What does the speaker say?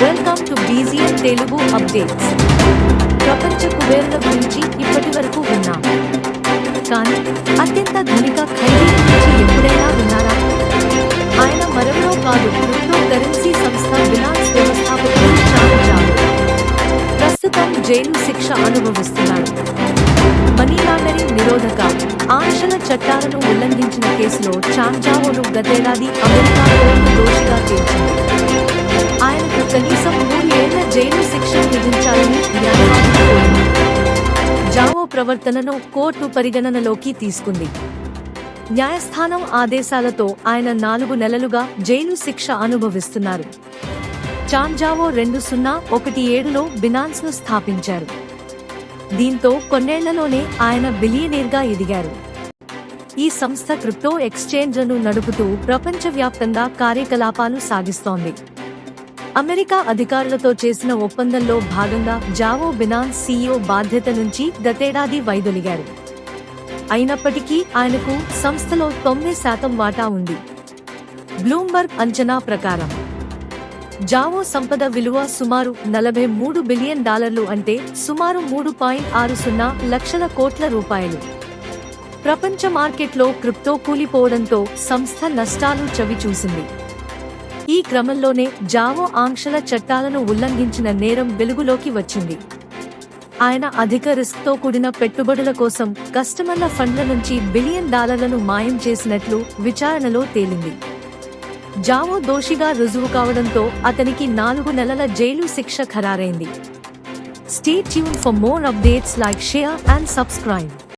Welcome to BZN Telugu updates. ప్రపంచ కుబేరుల గురించి ఇప్పటివరకు విన్నాం, కానీ అత్యంత ధనిక ఖైదీ గురించి ఎప్పుడైనా విన్నారా? ఆయన మరెవరో కాదు, క్రిప్టో కరెన్సీ సంస్థ బినాన్స్ వ్యవస్థాపకుడు చాంగ్ జావో. ప్రస్తుతం జైలు శిక్ష అనుభవిస్తున్నాడు. మనీ లాండరింగ్ నిరోధక ఆంక్షల చట్టాలను ఉల్లంఘించిన కేసులో చాంగ్ జావోను గతేడాది అమెరికా కోర్టు దోషిగా తేల్చింది. ఆయనకు కనీసం 3 ఏళ్ల జైలు శిక్ష విధించాలని న్యాయవాది కోరింది. జావో ప్రవర్తనను కోర్టు పరిగణనలోకి తీసుకుంది. న్యాయస్థానం ఆదేశాలతో ఆయన 4 నెలలుగా జైలు శిక్ష అనుభవిస్తున్నారు. చాంగ్ జావో 2017లో బినాన్స్ను స్థాపించారు. దీంతో కొన్నేళ్లలోనే ఆయన బిలియనీర్గా ఎదిగారు. ఈ సంస్థ క్రిప్టో ఎక్స్చేంజ్లను నడుపుతూ ప్రపంచవ్యాప్తంగా కార్యకలాపాలు సాగిస్తోంది. అమెరికా అధికారులతో చేసిన ఒప్పందంలో భాగంగా జావో బినాన్స్ CEO బాధ్యత నుంచి గతేడాది వైదొలిగారు. అయినప్పటికీ ఆయనకు సంస్థలో 9% వాటా ఉంది. బ్లూంబర్గ్ అంచనా ప్రకారం జావో సంపద విలువ సుమారు $43 బిలియన్, అంటే సుమారు 3.60 లక్షల కోట్ల రూపాయలు. ప్రపంచ మార్కెట్లో క్రిప్టో కూలిపోవడంతో సంస్థ నష్టాలు చవిచూసింది. ఈ క్రమంలోనే జావో ఆంక్షల చట్టాలను ఉల్లంఘించిన నేరం వెలుగులోకి వచ్చింది. ఆయన అధిక రిస్క్తో కూడిన పెట్టుబడుల కోసం కస్టమర్ల ఫండ్ల నుంచి $1 బిలియన్ మాయం చేసినట్లు విచారణలో తేలింది. జావో దోషిగా రుజువు కావడంతో అతనికి 4 నెలల జైలు శిక్ష ఖరారైంది. Stay tuned for more updates, like, share and subscribe.